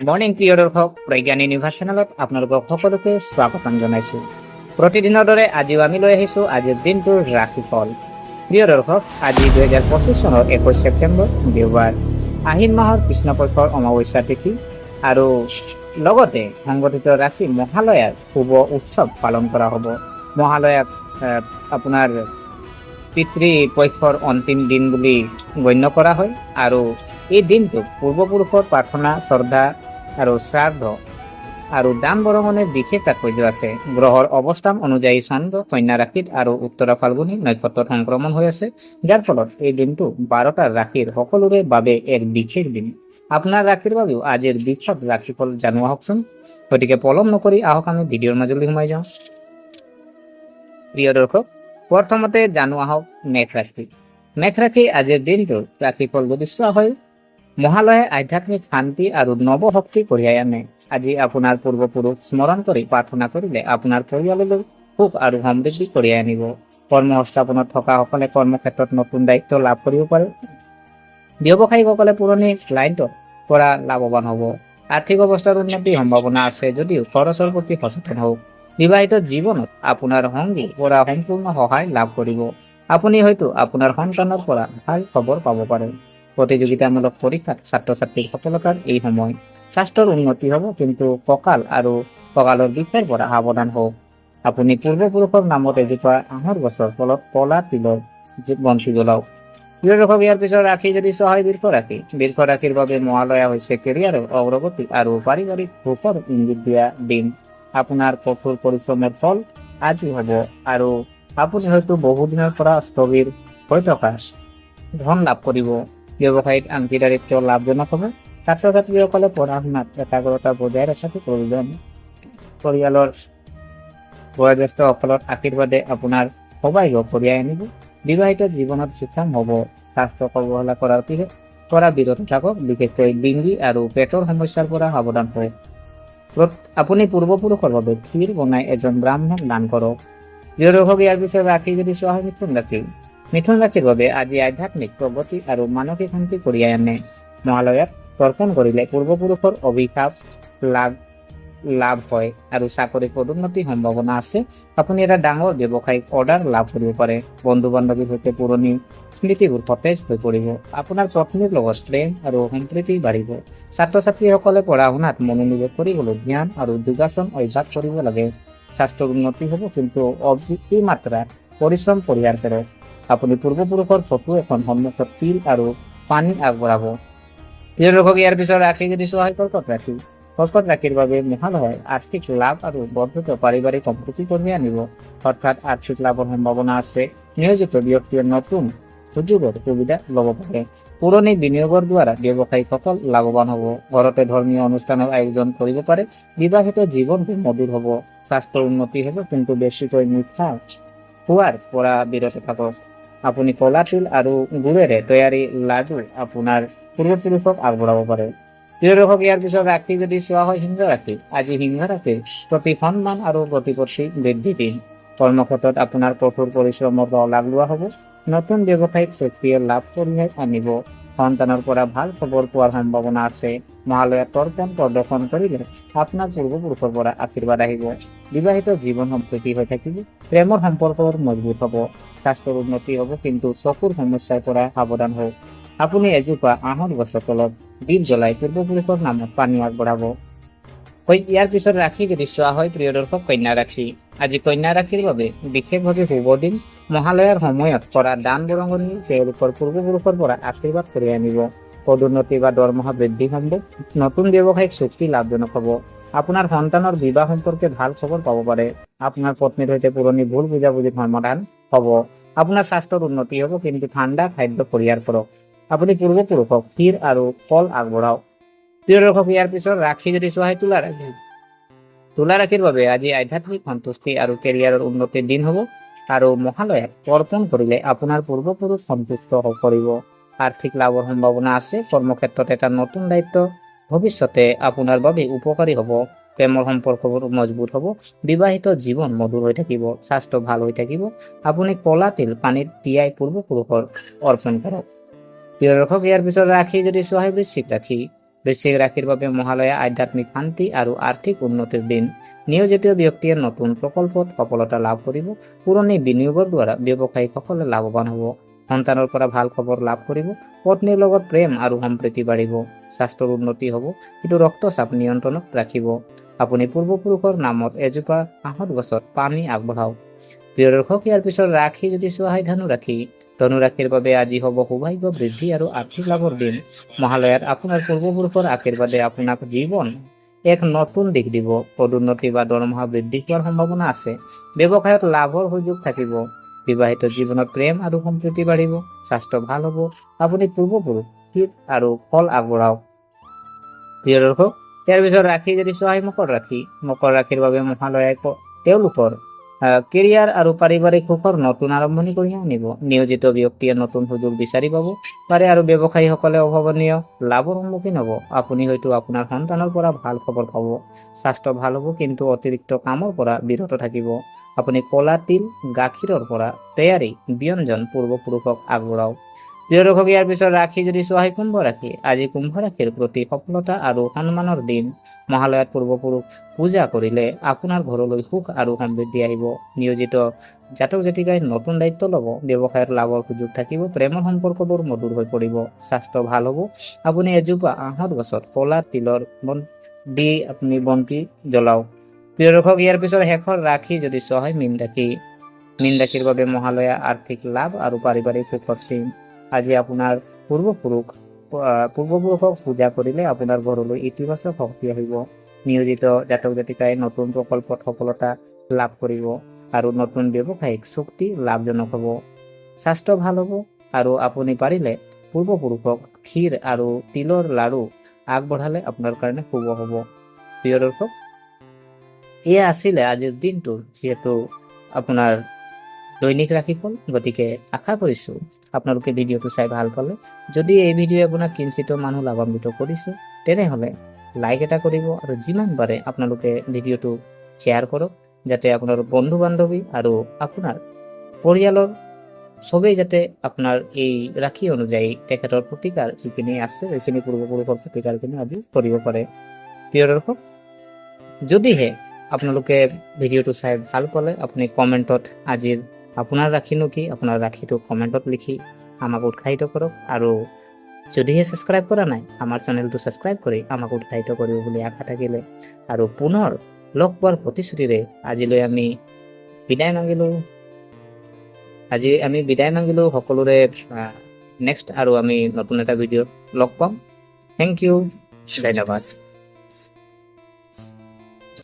Morning প্ৰিয় দৰ্শক, প্ৰজ্ঞান ইউনিভাৰ্চেলত আপোনালোকক সকলোকে স্বাগতম জনাইছোঁ। প্ৰতিদিনৰ দৰে আজিও আমি লৈ আহিছোঁ আজিৰ দিনটোৰ ৰাশিফল। প্ৰিয় দৰ্শক, আজি 2025 চনৰ 21 ছেপ্টেম্বৰ দেওবাৰ, আহিন মাহৰ কৃষ্ণপক্ষৰ অমাৱস্যা তিথি আৰু লগতে সংগঠিত ৰাশি মহালয়াৰ শুভ উৎসৱ পালন কৰা হ'ব। মহালয়াক আপোনাৰ পিতৃপক্ষৰ অন্তিম দিন বুলি গণ্য কৰা হয় আৰু এই দিনটোক পূৰ্বপুৰুষৰ প্ৰাৰ্থনা, শ্ৰদ্ধা আৰু শ্ৰাদ্ধ আৰু দান বৰঙণেৰ বিশেষ তাৎপৰ্য আছে। গ্ৰহৰ অৱস্থান অনুযায়ী চন্দ্ৰ কন্যা ৰাশিত আৰু উত্তৰা ফাল্গুনী নক্ষত্ৰত সংক্ৰমণ হৈ আছে, যাৰ ফলত এই দিনটো 12টা ৰাশিৰ সকলোৰে বাবে এক বিশেষ দিন। আপোনাৰ ৰাশিৰ বাবেও আজিৰ বিশদ ৰাশিফল জানো আহকচোন। গতিকে পলম নকৰি আহক আমি ভিডিঅ'ৰ মাজলৈ সোমাই যাওঁ। প্ৰিয় দৰ্শক, প্ৰথমতে জানো আহক মেঘ ৰাশি। মেঘ ৰাশি আজিৰ দিনটোৰ ৰাশিফল যদি চোৱা হয়, মহালয়ে আধ্যাত্মিক শান্তি আৰু নৱশক্তি কঢ়িয়াই আনে। আজি আপোনাৰ পূৰ্বপুৰুষ স্মৰণ কৰি প্ৰাৰ্থনা কৰিলে আপোনাৰ পৰিয়াললৈ সুখ আৰু সমৃদ্ধি কঢ়িয়াই আনিব। কৰ্ম সংস্থাপনত থকাসকলে কৰ্মক্ষেত্ৰত নতুন দায়িত্ব লাভ কৰিব পাৰে। ব্যৱসায়ীসকলে পুৰণি ক্লাইণ্টৰ পৰা লাভৱান হ'ব। আৰ্থিক অৱস্থাৰ উন্নতিৰ সম্ভাৱনা আছে যদিও খৰচৰ প্ৰতি সচেতন হওক। বিবাহিত জীৱনত আপোনাৰ সংগীৰ পৰা সম্পূৰ্ণ সহায় লাভ কৰিব। আপুনি হয়তো আপোনাৰ সন্তানৰ পৰা ভাল খবৰ পাব পাৰে। প্ৰতিযোগিতামূলক পৰীক্ষাত ছাত্ৰ ছাত্ৰীৰ সফলতাৰ এই সময়। স্বাস্থ্যৰ উন্নতি হ'ব, কিন্তু কঁকালৰ বিষৰ পৰা সাৱধান হওক। আপুনি পূৰ্বপুৰুষৰ নামত এজোপা আহৰ গছৰ ফলত কলা তিলৰ বন্তি জ্বলাওক। প্ৰিয় দৰ্শক, ইয়াৰ পিছত ৰাশি যদি চোৱা হয় বৃষ ৰাশি। বৃষ ৰাশিৰ বাবে মহালয়া হৈছে কেৰিয়াৰৰ অগ্ৰগতি আৰু পাৰিবাৰিক সুখৰ ইংগিত দিয়া দিন। আপোনাৰ কঠোৰ পৰিশ্ৰমৰ ফল আজি হ'ব আৰু আপুনি হয়তো বহুদিনৰ পৰা স্থবিৰ হৈ থকা ধন লাভ কৰিব। ব্যৱসায়িক অংশীদাৰিত্ব লাভজনক হ'ব। ছাত্ৰ ছাত্ৰীসকলে পঢ়া শুনাত একাগ্ৰতা বজাই ৰখাটো প্ৰয়োজন। পৰিয়ালৰ বয়োজ্যেষ্ঠসকলৰ আশীৰ্বাদে আপোনাৰ সৌভাগ্য কঢ়িয়াই আনিব। বিবাহিত জীৱনত সুষম হ'ব। স্বাস্থ্য অৱহেলা কৰাৰ পৰা বিৰত থাকক, বিশেষকৈ ডিঙি আৰু পেটৰ সমস্যাৰ পৰা সাৱধান হওক। আপুনি পূৰ্বপুৰুষৰ বাবে ক্ষীৰ বনাই এজন ব্ৰাহ্মণ দান কৰক। প্ৰিয় দৰ্শক, ইয়াৰ পিছত ৰাশি যদি চোৱা হয় মিথুন ৰাশি। মিথুন ৰাশিৰ বাবে আজি আধ্যাত্মিক প্ৰগতি আৰু মানসিক শান্তি কঢ়িয়াই আনে। মহালয়াত তৰ্পণ কৰিলে পূৰ্বপুৰুষৰ অভিশাপ লাভ হয় আৰু চাকৰি পদোন্নতিৰ সম্ভাৱনা আছে। আপুনি এটা ডাঙৰ ব্যৱসায়িক অৰ্ডাৰ লাভ কৰিব পাৰে। বন্ধু বান্ধৱীৰ সৈতে পুৰণি স্মৃতিবোৰ সতেজ হৈ পৰিব। আপোনাৰ পত্নীৰ লগত প্ৰেম আৰু সম্প্ৰীতি বাঢ়িব। ছাত্ৰ ছাত্ৰীসকলে পঢ়া শুনাত মনোনিৱেশ কৰিবলৈ ধ্যান আৰু যোগাসন অভ্যাস কৰিব লাগে। স্বাস্থ্যৰ উন্নতি হ'ব, কিন্তু অতিমাত্ৰা পৰিশ্ৰম পৰিহাৰ কৰক। আপুনি পূৰ্বপুৰুষৰ ফটো এখন সন্মুখত তিল আৰু পানী আগবঢ়াব। প্ৰিয় দৰ্শক, ইয়াৰ পিছত ৰাশি যদি চোৱা হয় কৰ্কট ৰাশি। কৰ্কট ৰাশিৰ বাবে মহালয়াই আৰ্থিক লাভ আৰু বৰ্ধিত পাৰিবাৰিক সম্প্ৰীতি কঢ়িয়াই আনিব। অৰ্থাৎ আৰ্থিক লাভৰ সম্ভাৱনা আছে। নিয়োজিত ব্যক্তিয়ে নতুন সুযোগৰ সুবিধা ল'ব পাৰে। পুৰণি বিনিয়োগৰ দ্বাৰা ব্যৱসায়ীসকল লাভৱান হ'ব। ঘৰতে ধৰ্মীয় অনুষ্ঠানৰ আয়োজন কৰিব পাৰে। বিবাহিত জীৱনটো মধুৰ হ'ব। স্বাস্থ্যৰ উন্নতি হ'ব, কিন্তু বেছিকৈ মিঠা খোৱাৰ পৰা বিৰত থাকক। আপুনি কলা তিল আৰু গুড়েৰে তৈয়াৰী লাডু আপোনাৰ পূৰ্বপুৰুষক আগবঢ়াব পাৰে। প্ৰিয় দৰ্শক, ইয়াৰ পিছত ৰাশি যদি চোৱা হয় সিংহ ৰাশি। আজি সিংহ ৰাশিৰ প্ৰতি সন্মান আৰু প্ৰতিপত্তি বৃদ্ধি দিন। কৰ্মক্ষেত্ৰত আপোনাৰ কঠোৰ পৰিশ্ৰমৰ ফল লাভ লোৱা হ'ব। নতুন ব্যৱসায়িক চুক্তিয়ে লাভ কঢ়িয়াই আনিব। সন্তানৰ পৰা ভাল খবৰ পোৱাৰ সম্ভাৱনা আছে। মহালয়াত তৰ্পণ প্ৰদৰ্শন কৰিলে আপোনাৰ পূৰ্বপুৰুষৰ পৰা আশীৰ্বাদ আহিব। বিবাহিত জীৱন সম্প্ৰীতি হৈ থাকিব। প্ৰেমৰ সম্পৰ্ক মজবুত হ'ব। স্বাস্থ্যৰ উন্নতি হ'ব, কিন্তু চকুৰ সমস্যাৰ পৰা সাৱধান হওক। আপুনি এজোপা আহৰ গছৰ তলত দীপ জ্বলাই পূৰ্বপুৰুষৰ নামত পানী আগবঢ়াব। ইয়াৰ পিছত ৰাশি যদি চোৱা হয় প্ৰিয় দৰ্শক, কন্যা ৰাশি। আজি কন্যা ৰাশিৰ বাবে বিশেষভাৱে শুভ দিন। মহালয়াৰ সময়ত কৰা দান বৰঙণি তেওঁলোকৰ পূৰ্বপুৰুষৰ পৰা আশীৰ্বাদ কঢ়িয়াই আনিব। পদোন্নতি বা দৰমহা বৃদ্ধি সম্ভৱ। নতুন ব্যৱসায়িক চুক্তি লাভজনক হ'ব। আপোনাৰ সন্তানৰ বিবাহ সম্পৰ্কে ভাল খবৰ পাব পাৰে। আপোনাৰ পত্নীৰ সৈতে পুৰণি ভুল বুজাবুজিৰ সমাধান হ'ব। আপোনাৰ স্বাস্থ্যৰ উন্নতি হ'ব, কিন্তু ঠাণ্ডা খাদ্য পৰিহাৰ কৰক। আপুনি পূৰ্বপুৰুষক ক্ষীৰ আৰু ফল আগবঢ়াওক। প্ৰিয় দৰ্শক, ইয়াৰ পিছত ৰাশি যদি চোৱা হয় তুলা ৰাশি। তুলা ৰাশিৰ বাবে আজি আধ্যাত্মিক সন্তুষ্টি আৰু কেৰিয়াৰৰ উন্নতিৰ দিন হ'ব আৰু মহালয়াত তৰ্পণ কৰিলে আপোনাৰ পূৰ্বপুৰুষ সন্তুষ্ট কৰিব। আৰ্থিক লাভৰ সম্ভাৱনা আছে। কৰ্মক্ষেত্ৰত এটা নতুন দায়িত্ব ভৱিষ্যতে আপোনাৰ বাবে উপকাৰী হ'ব। প্ৰেমৰ সম্পৰ্কবোৰ মজবুত হ'ব। বিবাহিত জীৱন মধুৰ হৈ থাকিব। স্বাস্থ্য ভাল হৈ থাকিব। আপুনি কলা তিল পানীত তিয়াই পূৰ্বপুৰুষৰ অৰ্পণ কৰক। প্ৰিয় দৰ্শক, ইয়াৰ পিছত ৰাশি যদি চোৱা হয় বৃশ্চিক ৰাশি। বৃশ্চিক ৰাশিৰ বাবে মহালয়া আধ্যাত্মিক শান্তি আৰু আৰ্থিক উন্নতিৰ দিন। নিয়োজিত ব্যক্তিয়ে নতুন প্ৰকল্পত সফলতা লাভ কৰিব। পুৰণি বিনিয়োগৰ দ্বাৰা ব্যৱসায়ীসকলে লাভৱান হ'ব। সন্তানৰ পৰা ভাল খবৰ লাভ কৰিব। পত্নীৰ লগত প্ৰেম আৰু সম্প্ৰীতি বাঢ়িব। স্বাস্থ্যৰ উন্নতি হ'ব, কিন্তু ৰক্তচাপ নিয়ন্ত্ৰণত ৰাখিব। আপুনি পূৰ্বপুৰুষৰ নামত এজোপা আঁহত গছত পানী আগবঢ়াওক। প্ৰিয় দৰ্শক, ইয়াৰ পিছত ৰাশি যদি চোৱা হয় ধনুৰাশি। ধনুৰাশিৰ বাবে আজি হ'ব সৌভাগ্য বৃদ্ধি আৰু আৰ্থিক লাভৰ দিন। মহালয়াত আপোনাৰ পূৰ্বপুৰুষৰ আশীৰ্বাদে আপোনাক জীৱন এক নতুন দিশ দিব। পদোন্নতি বা দৰমহা বৃদ্ধি হোৱাৰ সম্ভাৱনা আছে। ব্যৱসায়ত লাভৰ সুযোগ থাকিব। বিবাহিত জীৱনত প্ৰেম আৰু সম্প্ৰীতি বাঢ়িব। স্বাস্থ্য ভাল হ'ব। আপুনি পূৰ্বপুৰুষ আৰু ফল আগবঢ়াওক। প্ৰিয় দৰ্শক, ইয়াৰ পিছত ৰাশি যদি চোৱা হয় মকৰ ৰাশি। মকৰ ৰাশিৰ বাবে মহালয়াই তেওঁলোকৰ কেৰিয়াৰ আৰু পাৰিবাৰিক সুখৰ নতুন আৰম্ভণি কঢ়িয়াই আনিব। নিয়োজিত ব্যক্তিয়ে নতুন সুযোগ বিচাৰি পাব পাৰে আৰু ব্যৱসায়ীসকলে অভাৱনীয় লাভৰ সন্মুখীন হ'ব। আপুনি হয়তো আপোনাৰ সন্তানৰ পৰা ভাল খবৰ পাব। স্বাস্থ্য ভাল হ'ব, কিন্তু অতিৰিক্ত কামৰ পৰা বিৰত থাকিব। আপুনি কলা তিল, গাখীৰৰ পৰা তৈয়াৰী ব্যঞ্জন পূৰ্বপুৰুষক আগবঢ়াওক। প্ৰিয় দৰ্শক, ইয়াৰ পিছত ৰাশি যদি চোৱা হয় কুম্ভ ৰাশি। আজি কুম্ভ ৰাশিৰ প্ৰতি সফলতা আৰু সন্মানৰ দিন। মহালয়াত পূৰ্বপুৰুষ পূজা কৰিলে আপোনাৰ ঘৰলৈ সুখ আৰু সমৃদ্ধি আহিব। নিয়োজিত জাতক জাতিকাই নতুন দায়িত্ব ল'ব। ব্যৱসায়ত লাভৰ সুযোগ থাকিব। প্ৰেমৰ সম্পৰ্কবোৰ মধুৰ হৈ পৰিব। স্বাস্থ্য ভাল হ'ব। আপুনি এজোপা আঁহত গছত কলা তিলৰ দি আপুনি বন্তি জ্বলাওক। প্ৰিয় দৰ্শক, ইয়াৰ পিছত শেষৰ ৰাশি যদি চোৱা হয় মীন ৰাশি। মীন ৰাশিৰ বাবে মহালয়া আৰ্থিক লাভ আৰু পাৰিবাৰিক সুখৰ চিন। আজি আপোনাৰ পূৰ্বপুৰুষক পূজা কৰিলে আপোনাৰ ঘৰলৈ ইতিবাচক শক্তি আহিব। নিয়োজিত জাতক জাতিকাই নতুন প্ৰকল্পত সফলতা লাভ কৰিব আৰু নতুন ব্যৱসায়িক চুক্তি লাভজনক হ'ব। স্বাস্থ্য ভাল হ'ব আৰু আপুনি পাৰিলে পূৰ্বপুৰুষক ক্ষীৰ আৰু তিলৰ লাড়ু আগবঢ়ালে আপোনাৰ কাৰণে শুভ হ'ব। প্ৰিয় দৰ্শক, এয়া আছিলে আজিৰ দিনটোৰ যিহেতু আপোনাৰ দৈনিক ৰাশিফল। গতিকে আশা কৰিছো আপোনালোকে ভিডিঅ'টো চাই ভাল পালে। যদি এই ভিডিঅ' আপোনাক কিঞ্চিতো মানুহ লাভান্বিত কৰিছে, তেনেহ'লে লাইক এটা কৰিব আৰু যিমান পাৰে আপোনালোকে ভিডিঅ'টো শ্বেয়াৰ কৰক, যাতে আপোনাৰ বন্ধু বান্ধৱী আৰু আপোনাৰ পৰিয়ালৰ চবেই যাতে আপোনাৰ এই ৰাশি অনুযায়ী তেখেতৰ প্ৰতিকাৰ যিখিনি আছে সেইখিনি পূৰ্বপুৰুষৰ প্ৰতিকাৰখিনি আজি কৰিব পাৰে। প্ৰিয় দৰ্শক, যদিহে আপোনালোকে ভিডিঅ'টো চাই ভাল পালে, আপুনি কমেণ্টত আজিৰ আপোনাৰ ৰাশিনো কি, আপোনাৰ ৰাশিটো কমেণ্টত লিখি আমাক উৎসাহিত কৰক। আৰু যদিহে ছাবস্ক্ৰাইব কৰা নাই, আমাৰ চেনেলটো ছাবস্ক্ৰাইব কৰি আমাক উৎসাহিত কৰিব বুলি আশা থাকিলে। আৰু পুনৰ লগ পোৱাৰ প্ৰতিশ্ৰুতিৰে আজিলৈ আমি বিদায় মাগিলোঁ। সকলোৰে নেক্সট আৰু আমি নতুন এটা ভিডিঅ'ত লগ পাম। থেংক ইউ, ধন্যবাদ।